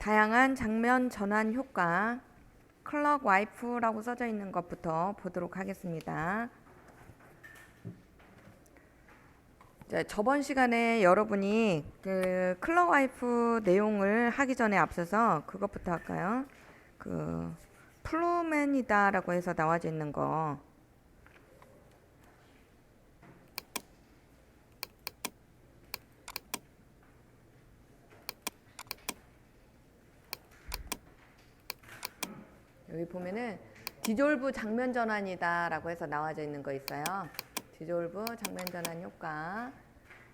다양한 장면 전환 효과 클럭 와이프라고 써져 있는 것부터 보도록 하겠습니다. 자, 저번 시간에 여러분이 그 클럭 와이프 내용을 하기 전에 앞서서 그것부터 할까요? 그 플루맨이다라고 해서 나와져 있는 거. 여기 보면은 디졸브 장면 전환이다 라고 해서 나와져 있는 거 있어요. 디졸브 장면 전환 효과.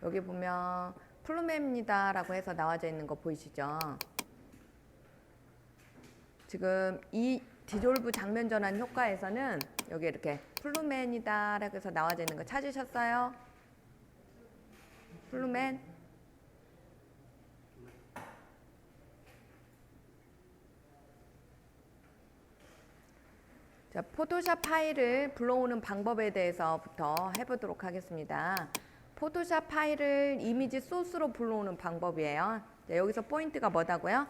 여기 보면 플루맵니다 라고 해서 나와져 있는 거 보이시죠? 지금 이 디졸브 장면 전환 효과에서는 여기 이렇게 플루맨이다 라고 해서 나와져 있는 거 찾으셨어요? 플루맨? 자, 포토샵 파일을 불러오는 방법에 대해서부터 해보도록 하겠습니다. 포토샵 파일을 이미지 소스로 불러오는 방법이에요. 자, 여기서 포인트가 뭐다고요?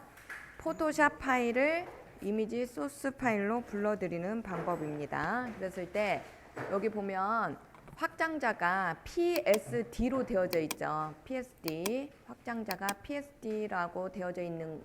포토샵 파일을 이미지 소스 파일로 불러들이는 방법입니다. 그랬을 때 여기 보면 확장자가 PSD로 되어져 있죠. PSD, 확장자가 PSD라고 되어져 있는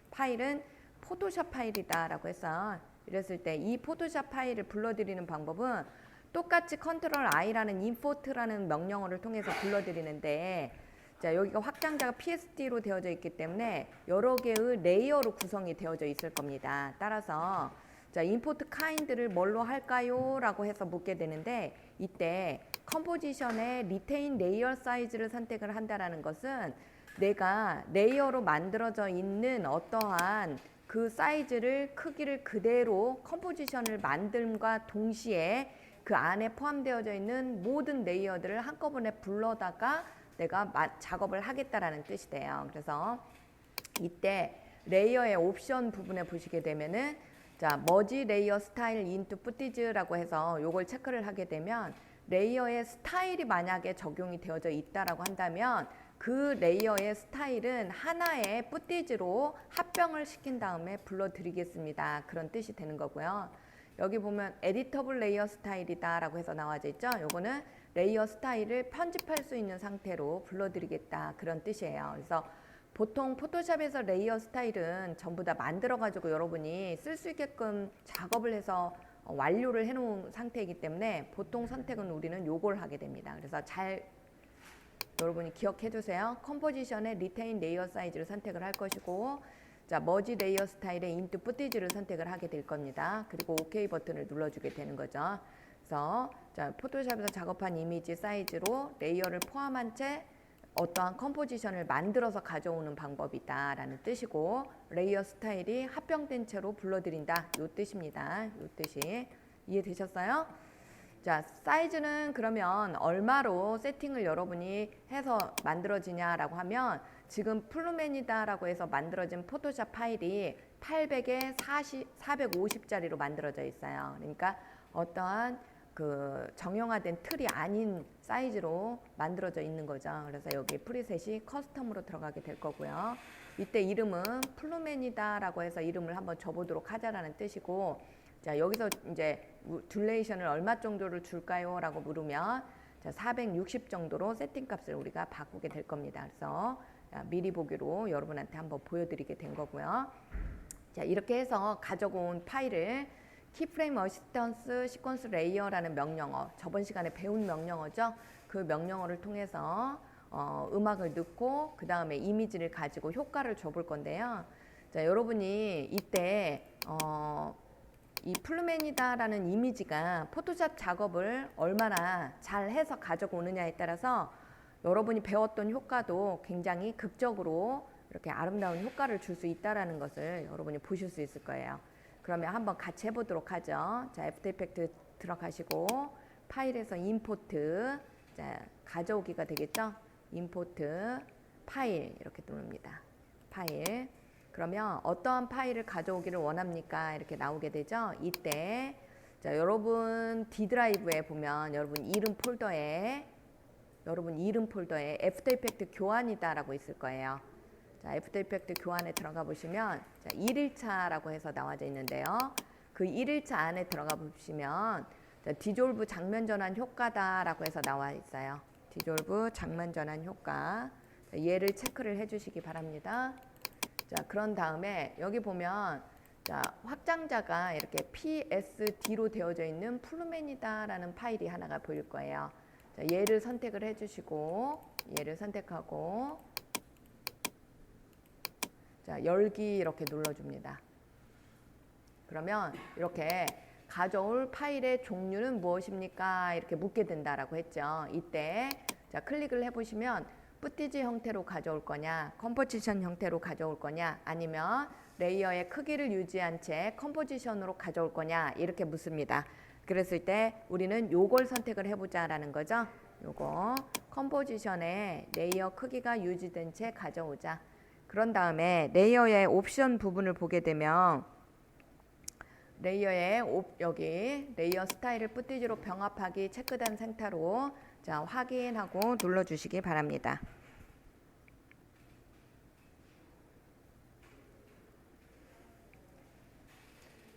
파일은 포토샵 파일이다 라고 해서 이랬을 때 이 포토샵 파일을 불러들이는 방법은 똑같이 컨트롤 I라는 임포트라는 명령어를 통해서 불러들이는데, 자, 여기가 확장자가 PSD로 되어져 있기 때문에 여러 개의 레이어로 구성이 되어져 있을 겁니다. 따라서 자, 임포트 카인드를 뭘로 할까요? 라고 해서 묻게 되는데, 이때 컴포지션의 리테인 레이어 사이즈를 선택을 한다라는 것은 내가 레이어로 만들어져 있는 어떠한 그 사이즈를 크기를 그대로 컴포지션을 만듦과 동시에 그 안에 포함되어져 있는 모든 레이어들을 한꺼번에 불러다가 내가 작업을 하겠다라는 뜻이 돼요. 그래서 이때 레이어의 옵션 부분에 보시게 되면은 자, 머지 레이어 스타일 인투 푸티즈라고 해서 요걸 체크를 하게 되면 레이어의 스타일이 만약에 적용이 되어져 있다라고 한다면 그 레이어의 스타일은 하나의 푸티지로 합병을 시킨 다음에 불러드리겠습니다. 그런 뜻이 되는 거고요. 여기 보면 에디터블 레이어 스타일이다 라고 해서 나와져 있죠. 요거는 레이어 스타일을 편집할 수 있는 상태로 불러드리겠다 그런 뜻이에요. 그래서 보통 포토샵에서 레이어 스타일은 전부 다 만들어 가지고 여러분이 쓸 수 있게끔 작업을 해서 완료를 해 놓은 상태이기 때문에 보통 선택은 우리는 요걸 하게 됩니다. 그래서 잘 여러분이 기억해 두세요. 컴포지션의 리테인 레이어 사이즈를 선택을 할 것이고, 자, 머지 레이어 스타일의 인투 푸티지를 선택을 하게 될 겁니다. 그리고 OK 버튼을 눌러주게 되는 거죠. 그래서 자, 포토샵에서 작업한 이미지 사이즈로 레이어를 포함한 채 어떠한 컴포지션을 만들어서 가져오는 방법이다 라는 뜻이고, 레이어 스타일이 합병된 채로 불러드린다 요 뜻입니다. 요 뜻이 이해되셨어요? 자, 사이즈는 그러면 얼마로 세팅을 여러분이 해서 만들어지냐라고 하면 지금 플루맨이다라고 해서 만들어진 포토샵 파일이 800에 450짜리로 만들어져 있어요. 그러니까 어떠한 그 정형화된 틀이 아닌 사이즈로 만들어져 있는 거죠. 그래서 여기 프리셋이 커스텀으로 들어가게 될 거고요. 이때 이름은 플루맨이다라고 해서 이름을 한번 줘보도록 하자라는 뜻이고, 자, 여기서 이제 듀레이션을 얼마 정도를 줄까요? 라고 물으면 자, 460 정도로 세팅 값을 우리가 바꾸게 될 겁니다. 그래서 미리 보기로 여러분한테 한번 보여드리게 된 거고요. 자, 이렇게 해서 가져온 파일을 키프레임 어시스턴스 시퀀스 레이어라는 명령어, 저번 시간에 배운 명령어죠. 그 명령어를 통해서 음악을 넣고 그 다음에 이미지를 가지고 효과를 줘볼 건데요. 자, 여러분이 이때 이 플루맨이다라는 이미지가 포토샵 작업을 얼마나 잘 해서 가져오느냐에 따라서 여러분이 배웠던 효과도 굉장히 극적으로 이렇게 아름다운 효과를 줄 수 있다는 것을 여러분이 보실 수 있을 거예요. 그러면 한번 같이 해보도록 하죠. 자, 애프터 이펙트 들어가시고 파일에서 임포트, 자, 가져오기가 되겠죠. 임포트 파일 이렇게 누릅니다. 파일. 그러면 어떠한 파일을 가져오기를 원합니까? 이렇게 나오게 되죠. 이때 자, 여러분 D 드라이브에 보면 여러분 이름 폴더에 애프터 이펙트 교환이다라고 있을 거예요. 자, 애프터 이펙트 교환에 들어가 보시면 자, 1일차라고 해서 나와져 있는데요. 그 1일차 안에 들어가 보시면 자, 디졸브 장면 전환 효과다라고 해서 나와 있어요. 디졸브 장면 전환 효과. 자, 얘를 체크를 해 주시기 바랍니다. 자, 그런 다음에 여기 보면 자, 확장자가 이렇게 PSD로 되어져 있는 플루멘이다라는 파일이 하나가 보일 거예요. 자, 얘를 선택을 해 주시고 얘를 선택하고 자, 열기 이렇게 눌러줍니다. 그러면 이렇게 가져올 파일의 종류는 무엇입니까? 이렇게 묻게 된다라고 했죠. 이때 자, 클릭을 해보시면 푸티지 형태로 가져올 거냐, 컴포지션 형태로 가져올 거냐, 아니면 레이어의 크기를 유지한 채 컴포지션으로 가져올 거냐 이렇게 묻습니다. 그랬을 때 우리는 요걸 선택을 해보자라는 거죠. 요거 컴포지션에 레이어 크기가 유지된 채 가져오자. 그런 다음에 레이어의 옵션 부분을 보게 되면 레이어의 여기 레이어 스타일을 푸티지로 병합하기 체크된 상태로 자, 확인하고 눌러주시기 바랍니다.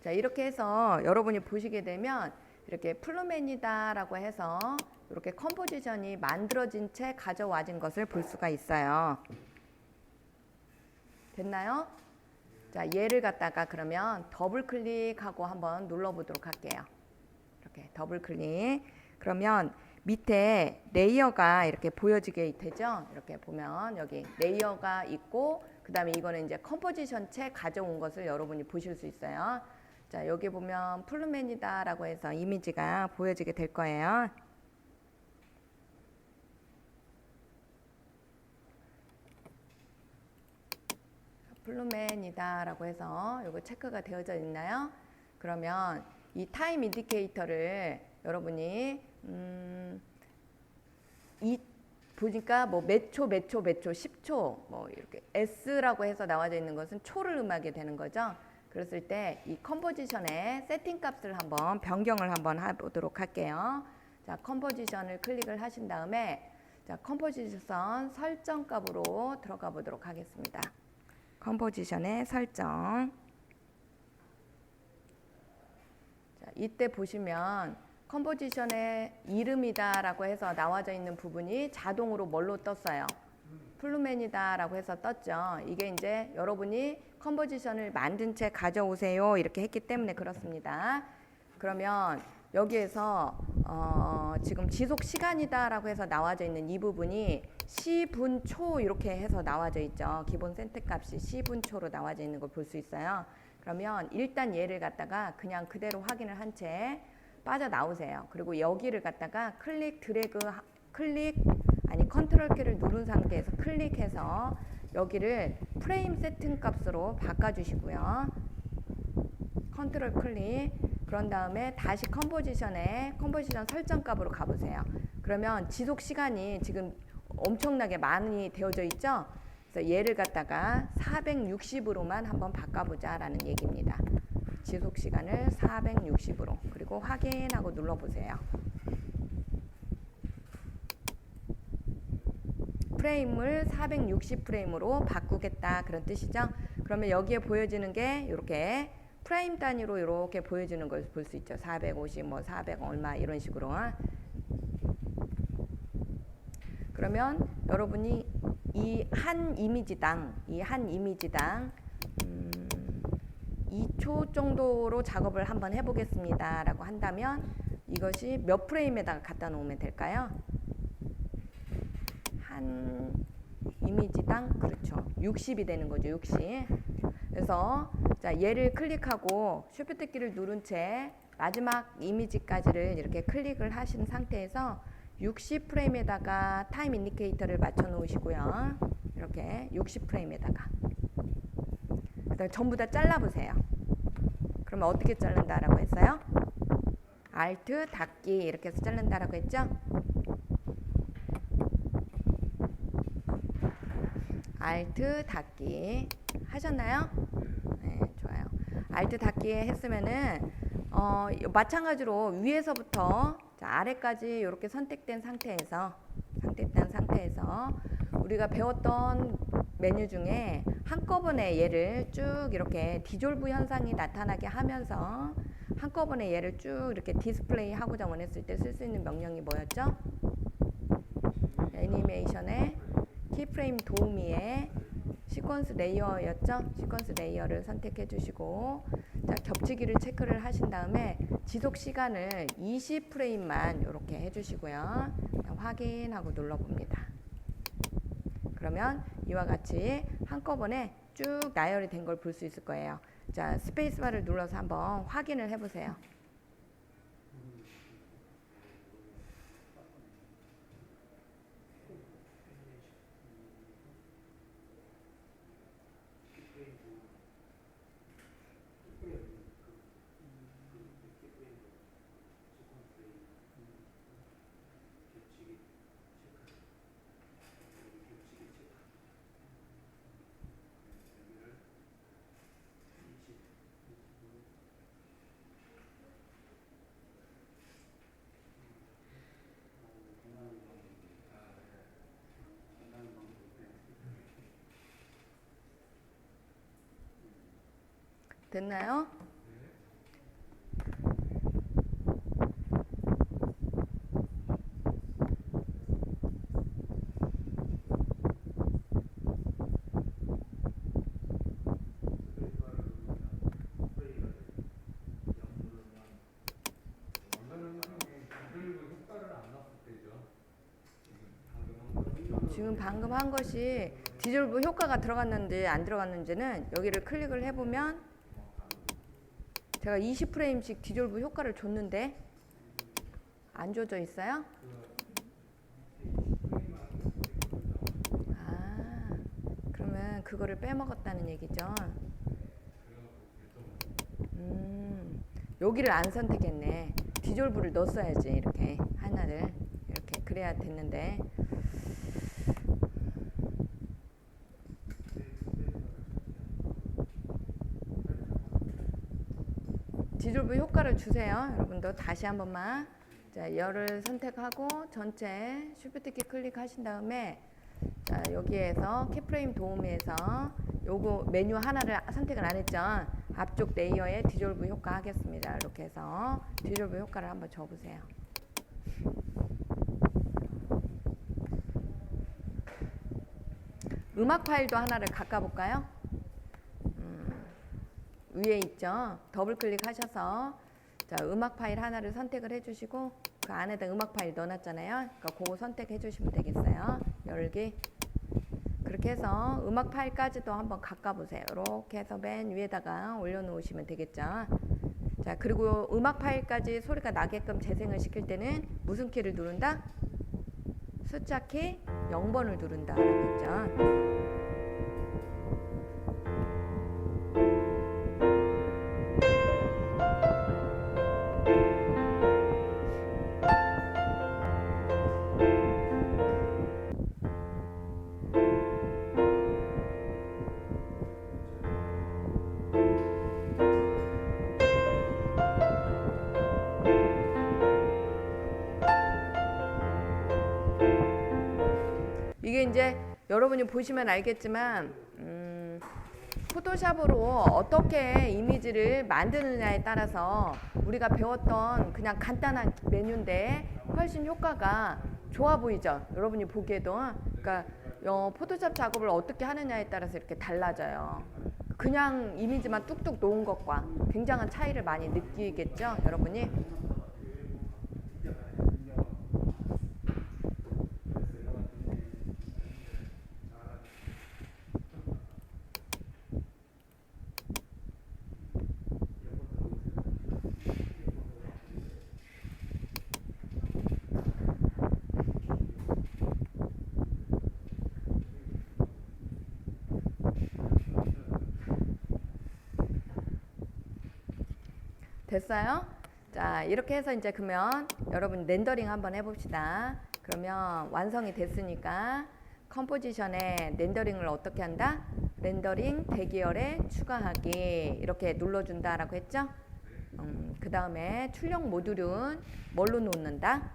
자, 이렇게 해서 여러분이 보시게 되면 이렇게 플루멘이다라고 해서 이렇게 컴포지션이 만들어진 채 가져와진 것을 볼 수가 있어요. 됐나요? 자, 얘를 갖다가 그러면 더블 클릭하고 한번 눌러보도록 할게요. 이렇게 더블 클릭. 그러면 밑에 레이어가 이렇게 보여지게 되죠. 이렇게 보면 여기 레이어가 있고 그 다음에 이거는 이제 컴포지션 채 가져온 것을 여러분이 보실 수 있어요. 자, 여기 보면 플루멘이다라고 해서 이미지가 보여지게 될 거예요. 플루멘이다라고 해서 이거 체크가 되어져 있나요? 그러면 이 타임 인디케이터를 여러분이 이 보니까 뭐 몇 초, 10초 뭐 이렇게 S라고 해서 나와져 있는 것은 초를 음하게 되는 거죠. 그랬을 때 이 컴포지션의 세팅 값을 한번 변경을 한번 해보도록 할게요. 자, 컴포지션을 클릭을 하신 다음에 자, 컴포지션 설정 값으로 들어가 보도록 하겠습니다. 컴포지션의 설정. 자, 이때 보시면 컴포지션의 이름이다라고 해서 나와져 있는 부분이 자동으로 뭘로 떴어요? 플루멘이다라고 해서 떴죠. 이게 이제 여러분이 컴포지션을 만든 채 가져오세요 이렇게 했기 때문에 그렇습니다. 그러면 여기에서 지금 지속 시간이다라고 해서 나와져 있는 이 부분이 시분초 이렇게 해서 나와져 있죠. 기본 선택값이 시분초로 나와져 있는 걸 볼 수 있어요. 그러면 일단 얘를 갖다가 그냥 그대로 확인을 한 채 빠져나오세요. 그리고 여기를 갖다가 클릭 드래그 컨트롤 키를 누른 상태에서 클릭해서 여기를 프레임 세팅 값으로 바꿔주시고요. 컨트롤 클릭. 그런 다음에 다시 컴포지션 설정 값으로 가보세요. 그러면 지속 시간이 지금 엄청나게 많이 되어져 있죠. 그래서 얘를 갖다가 460으로만 한번 바꿔보자라는 얘기입니다. 지속 시간을 460으로. 그리고 확인하고 눌러보세요. 프레임을 460 프레임으로 바꾸겠다 그런 뜻이죠. 그러면 여기에 보여지는 게 이렇게 프레임 단위로 이렇게 보여지는 걸 볼 수 있죠. 450, 뭐 400 얼마 이런 식으로. 그러면 여러분이 이 한 이미지당 2초 정도로 작업을 한번 해보겠습니다 라고 한다면 이것이 몇 프레임에다가 갖다 놓으면 될까요? 한 이미지당 그렇죠. 60이 되는 거죠. 60. 그래서 자, 얘를 클릭하고 쉬프트 키를 누른 채 마지막 이미지까지를 이렇게 클릭을 하신 상태에서 60프레임에다가 타임 인디케이터를 맞춰 놓으시고요. 이렇게 60프레임에다가 그다음에 전부 다 잘라 보세요. 그러면 어떻게 자른다라고 했어요? Alt 닫기 이렇게 해서 자른다라고 했죠? Alt 닫기 하셨나요? 네, 좋아요. Alt 닫기 했으면은 마찬가지로 위에서부터 자, 아래까지 이렇게 선택된 상태에서 우리가 배웠던 메뉴 중에 한꺼번에 얘를 쭉 이렇게 디졸브 현상이 나타나게 하면서 한꺼번에 얘를 쭉 이렇게 디스플레이 하고자 원했을 때 쓸 수 있는 명령이 뭐였죠? 애니메이션의 키프레임 도우미의 시퀀스 레이어였죠? 시퀀스 레이어를 선택해 주시고, 자, 겹치기를 체크를 하신 다음에 지속 시간을 20프레임만 이렇게 해주시고요. 확인하고 눌러봅니다. 그러면 이와 같이 한꺼번에 쭉 나열이 된 걸 볼 수 있을 거예요. 자, 스페이스바를 눌러서 한번 확인을 해보세요. 됐나요? 지금 방금 한 것이 디졸브 효과가 들어갔는지 안 들어갔는지는 여기를 클릭을 해보면 제가 20프레임씩 디졸브 효과를 줬는데 안 줘져 있어요? 아, 그러면 그거를 빼먹었다는 얘기죠. 여기를 안 선택했네. 디졸브를 넣었어야지. 이렇게 하나를 이렇게 그래야 됐는데. 디졸브 효과를 주세요. 여러분도 다시 한 번만. 자, 열을 선택하고 전체 쉬프트 키 클릭하신 다음에 자, 여기에서 키프레임 도우미에서 요거 메뉴 하나를 선택을 안 했죠. 앞쪽 레이어에 디졸브 효과 하겠습니다. 이렇게 해서 디졸브 효과를 한번 줘보세요. 음악 파일도 하나를 가까볼까요? 위에 있죠. 더블 클릭하셔서 자, 음악 파일 하나를 선택을 해주시고 그 안에다 음악 파일 넣어놨잖아요. 그러니까 그거 선택해 주시면 되겠어요. 열기. 그렇게 해서 음악 파일까지도 한번 가까보세요. 이렇게 해서 맨 위에다가 올려놓으시면 되겠죠. 자, 그리고 음악 파일까지 소리가 나게끔 재생을 시킬 때는 무슨 키를 누른다? 숫자 키 0번을 누른다라고 했죠. 이게 이제 여러분이 보시면 알겠지만 포토샵으로 어떻게 이미지를 만드느냐에 따라서 우리가 배웠던 그냥 간단한 메뉴인데 훨씬 효과가 좋아 보이죠. 여러분이 보기에도. 그러니까 포토샵 작업을 어떻게 하느냐에 따라서 이렇게 달라져요. 그냥 이미지만 뚝뚝 놓은 것과 굉장한 차이를 많이 느끼겠죠, 여러분이. 됐어요? 자, 이렇게 해서 이제 그러면 여러분 렌더링 한번 해봅시다. 그러면 완성이 됐으니까 컴포지션에 렌더링을 어떻게 한다? 렌더링 대기열에 추가하기 이렇게 눌러준다라고 했죠? 그 다음에 출력 모듈은 뭘로 놓는다?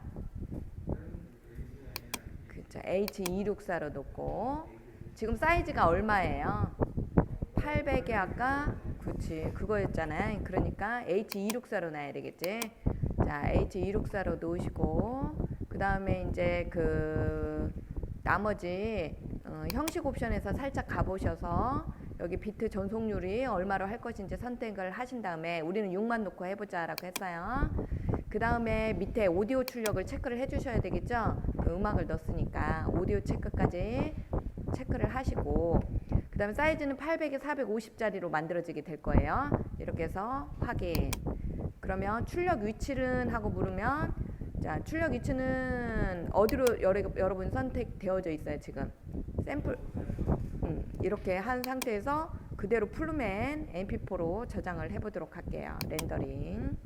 자, H264로 놓고 지금 사이즈가 얼마예요? 800에 아까 그치 그거였잖아요. 그러니까 H264로 놔야 되겠지. 자, H264로 놓으시고 그 다음에 이제 그 나머지 형식 옵션에서 살짝 가보셔서 여기 비트 전속률이 얼마로 할 것인지 선택을 하신 다음에 우리는 6만 놓고 해보자 라고 했어요. 그 다음에 밑에 오디오 출력을 체크를 해주셔야 되겠죠. 그 음악을 넣었으니까 오디오 체크까지 체크를 하시고 그 다음에 사이즈는 800에 450짜리로 만들어지게 될 거예요. 이렇게 해서 확인. 그러면 출력 위치는 하고 물으면 자, 출력 위치는 어디로 여러분 선택되어져 있어요. 지금 샘플 이렇게 한 상태에서 그대로 플루멘 mp4로 저장을 해보도록 할게요. 렌더링.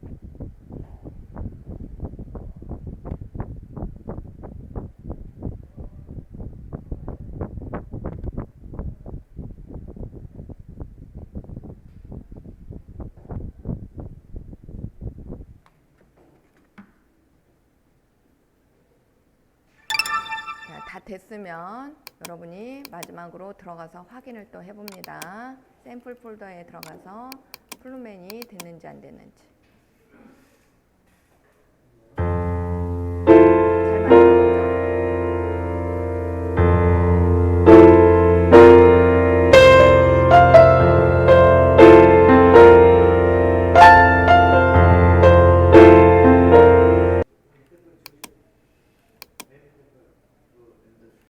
자, 다 됐으면 여러분이 마지막으로 들어가서 확인을 또 해봅니다. 샘플 폴더에 들어가서 플루멘이 됐는지 안 됐는지.